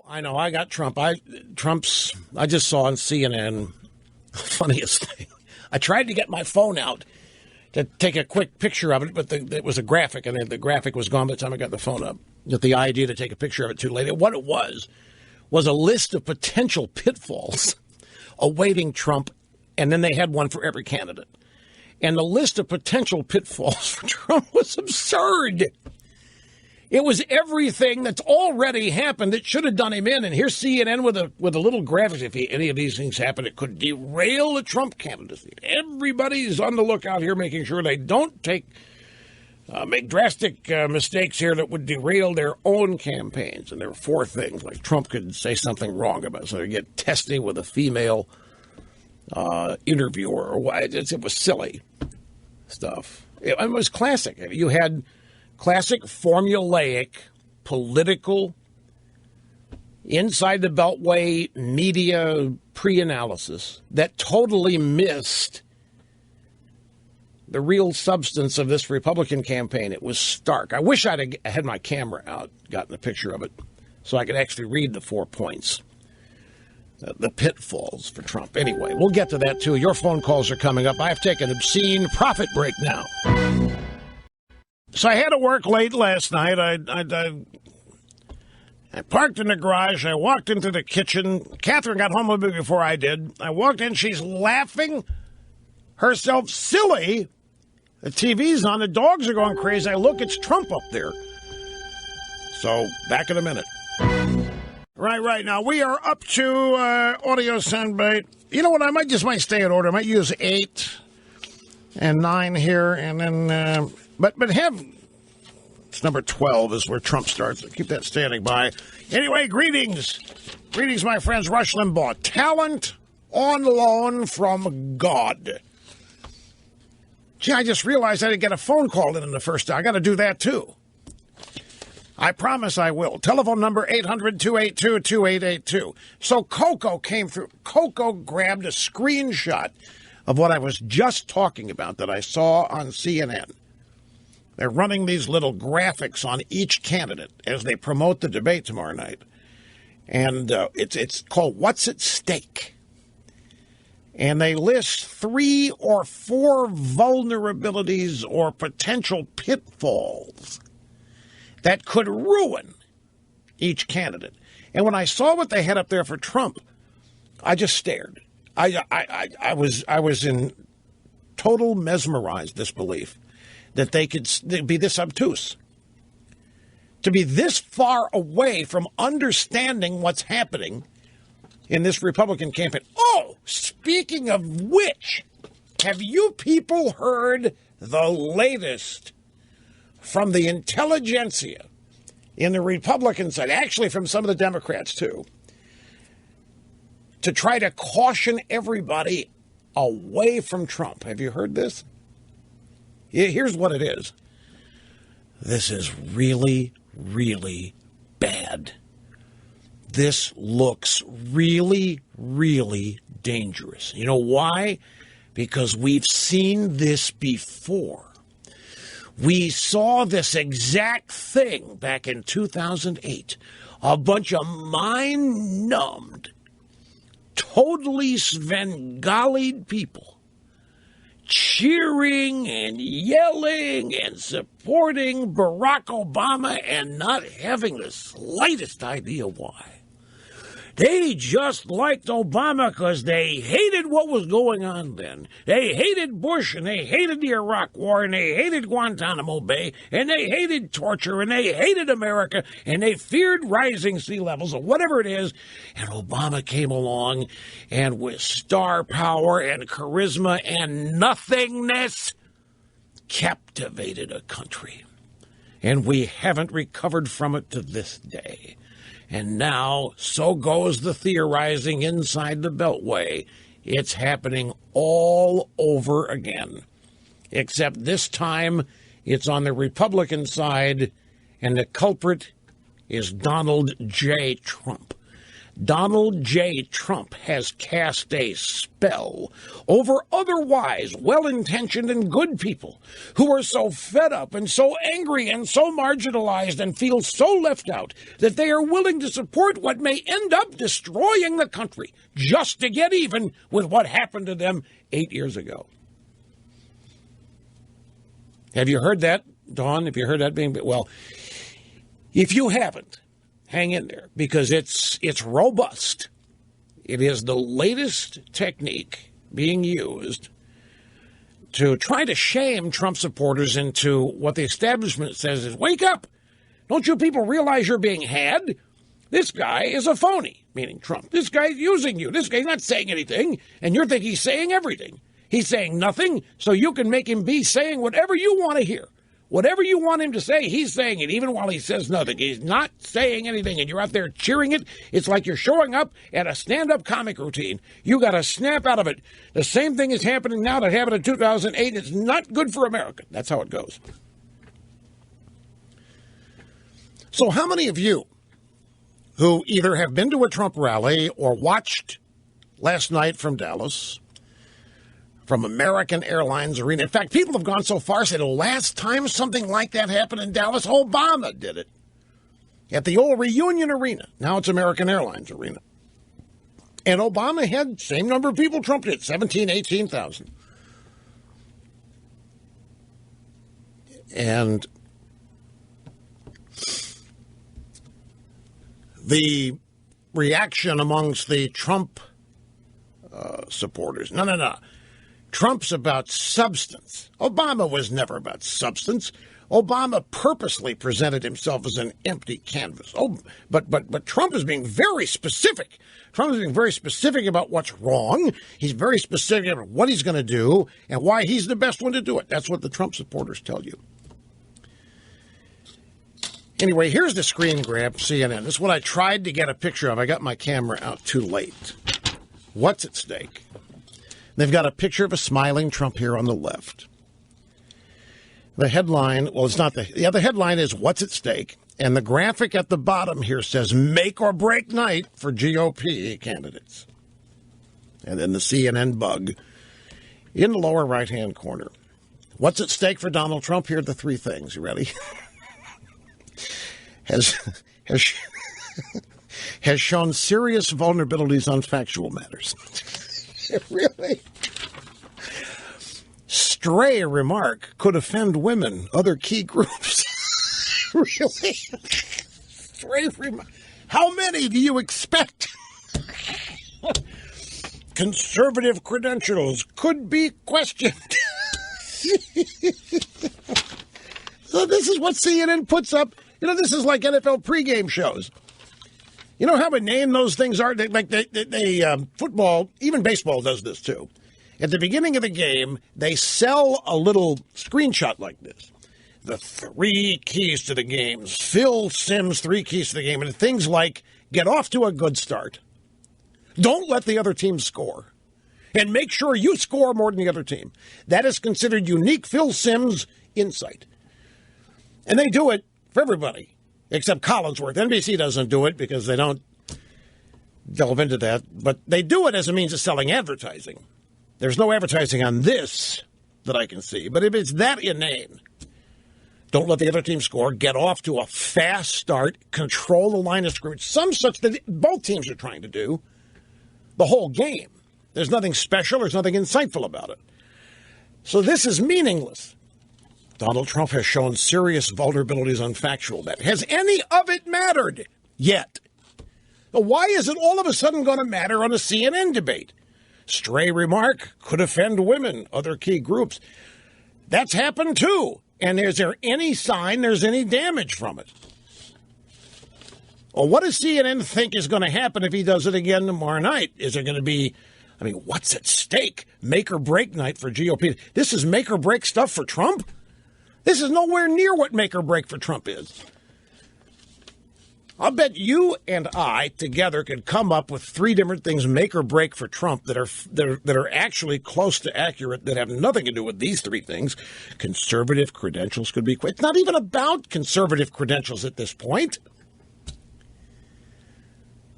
I know. I got Trump. I just saw on CNN, funniest thing. I tried to get my phone out to take a quick picture of it, but it was a graphic, and the graphic was gone by the time I got the phone up. With the idea to take a picture of it too late. What it was a list of potential pitfalls awaiting Trump, and then they had one for every candidate. And the list of potential pitfalls for Trump was absurd. It was everything that's already happened that should have done him in. And here's CNN with a little graphic. If any of these things happen, it could derail the Trump candidacy. Everybody's on the lookout here, making sure they don't make drastic mistakes here that would derail their own campaigns. And there were 4 things, like Trump could say something wrong about it. So you get testing with a female interviewer. It was silly stuff. It was classic. You had classic formulaic political inside the beltway media pre-analysis that totally missed the real substance of this Republican campaign. It was stark. I wish I'd had my camera out, gotten a picture of it, so I could actually read the 4 points, the pitfalls for Trump. Anyway, we'll get to that too. Your phone calls are coming up. I have taken an obscene profit break now. So I had to work late last night. I parked in the garage. I walked into the kitchen. Catherine got home a bit before I did. I walked in. She's laughing herself silly. The TV's on. The dogs are going crazy. I look, it's Trump up there. So back in a minute. Right. Now, we are up to audio soundbite. You know what? I might stay in order. I might use 8 and 9 here, and then... But have, it's number 12 is where Trump starts. Keep that standing by. Anyway, greetings. Greetings, my friends. Rush Limbaugh. Talent on loan from God. Gee, I just realized I didn't get a phone call in the first time. I got to do that, too. I promise I will. Telephone number 800-282-2882. So Coco came through. Coco grabbed a screenshot of what I was just talking about that I saw on CNN. They're running these little graphics on each candidate as they promote the debate tomorrow night. And it's called What's at Stake. And they list 3 or 4 vulnerabilities or potential pitfalls that could ruin each candidate. And when I saw what they had up there for Trump, I just stared. I was in total mesmerized disbelief that they could be this obtuse, to be this far away from understanding what's happening in this Republican campaign. Oh, speaking of which, have you people heard the latest from the intelligentsia in the Republican side, actually from some of the Democrats too, to try to caution everybody away from Trump? Have you heard this? Here's what it is. This is really, really bad. This looks really, really dangerous. You know why? Because we've seen this before. We saw this exact thing back in 2008. A bunch of mind-numbed, totally Svengalied people cheering and yelling and supporting Barack Obama and not having the slightest idea why. They just liked Obama because they hated what was going on then. They hated Bush, and they hated the Iraq War, and they hated Guantanamo Bay, and they hated torture, and they hated America, and they feared rising sea levels, or whatever it is. And Obama came along, and with star power and charisma and nothingness, captivated a country. And we haven't recovered from it to this day. And now, so goes the theorizing inside the Beltway. It's happening all over again. Except this time, it's on the Republican side, and the culprit is Donald J. Trump. Donald J. Trump has cast a spell over otherwise well-intentioned and good people who are so fed up and so angry and so marginalized and feel so left out that they are willing to support what may end up destroying the country just to get even with what happened to them 8 years ago. Have you heard that, Dawn? Have you heard that being... Well, if you haven't, hang in there, because it's robust. It is the latest technique being used to try to shame Trump supporters into what the establishment says is, wake up! Don't you people realize you're being had? This guy is a phony, meaning Trump. This guy's using you. This guy's not saying anything, and you think he's saying everything. He's saying nothing, so you can make him be saying whatever you want to hear. Whatever you want him to say, he's saying it, even while he says nothing. He's not saying anything, and you're out there cheering it. It's like you're showing up at a stand-up comic routine. You got to snap out of it. The same thing is happening now that happened in 2008. It's not good for America. That's how it goes. So how many of you who either have been to a Trump rally or watched last night from Dallas, from American Airlines Arena. In fact, people have gone so far as to say the last time something like that happened in Dallas, Obama did it. At the old Reunion Arena. Now it's American Airlines Arena. And Obama had the same number of people Trump did, 17, 18,000. And the reaction amongst the Trump supporters, no. Trump's about substance. Obama was never about substance. Obama purposely presented himself as an empty canvas. But Trump is being very specific. Trump is being very specific about what's wrong. He's very specific about what he's going to do and why he's the best one to do it. That's what the Trump supporters tell you. Anyway, here's the screen grab, CNN. This is what I tried to get a picture of. I got my camera out too late. What's at stake? They've got a picture of a smiling Trump here on the left. The headline, well, it's not the headline is what's at stake. And the graphic at the bottom here says make or break night for GOP candidates. And then the CNN bug in the lower right-hand corner. What's at stake for Donald Trump? Here are the three things. You ready? has shown serious vulnerabilities on factual matters. Really? Stray remark could offend women, other key groups. Really? Stray remark. How many do you expect? Conservative credentials could be questioned. So this is what CNN puts up. You know, this is like NFL pregame shows. You know how inane those things are? Football, even baseball does this too. At the beginning of the game, they sell a little screenshot like this. The 3 keys to the game. Phil Simms' 3 keys to the game. And things like, get off to a good start. Don't let the other team score. And make sure you score more than the other team. That is considered unique Phil Simms insight. And they do it for everybody. Except Collinsworth. NBC doesn't do it because they don't delve into that. But they do it as a means of selling advertising. There's no advertising on this that I can see. But if it's that inane, don't let the other team score, get off to a fast start, control the line of scrimmage, some such that both teams are trying to do the whole game. There's nothing special. There's nothing insightful about it. So this is meaningless. Donald Trump has shown serious vulnerabilities on factual matters. Has any of it mattered yet? Why is it all of a sudden going to matter on a CNN debate? Stray remark could offend women, other key groups. That's happened too. And is there any sign there's any damage from it? Well, what does CNN think is going to happen if he does it again tomorrow night? Is there going to be, what's at stake? Make or break night for GOP. This is make or break stuff for Trump? This is nowhere near what make or break for Trump is. I'll bet you and I together could come up with 3 different things make or break for Trump that are actually close to accurate, that have nothing to do with these 3 things. Conservative credentials could be. It's not even about conservative credentials at this point.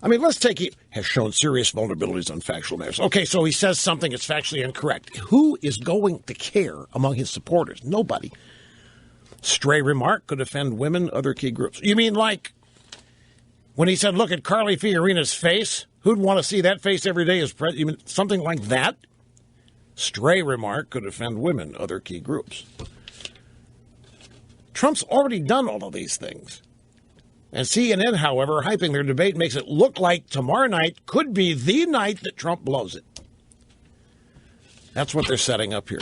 I mean, let's take it, has shown serious vulnerabilities on factual matters. Okay, so he says something that's factually incorrect. Who is going to care among his supporters? Nobody. Stray remark could offend women, other key groups. You mean like when he said, look at Carly Fiorina's face? Who'd want to see that face every day as president? You mean something like that? Stray remark could offend women, other key groups. Trump's already done all of these things. And CNN, however, hyping their debate makes it look like tomorrow night could be the night that Trump blows it. That's what they're setting up here.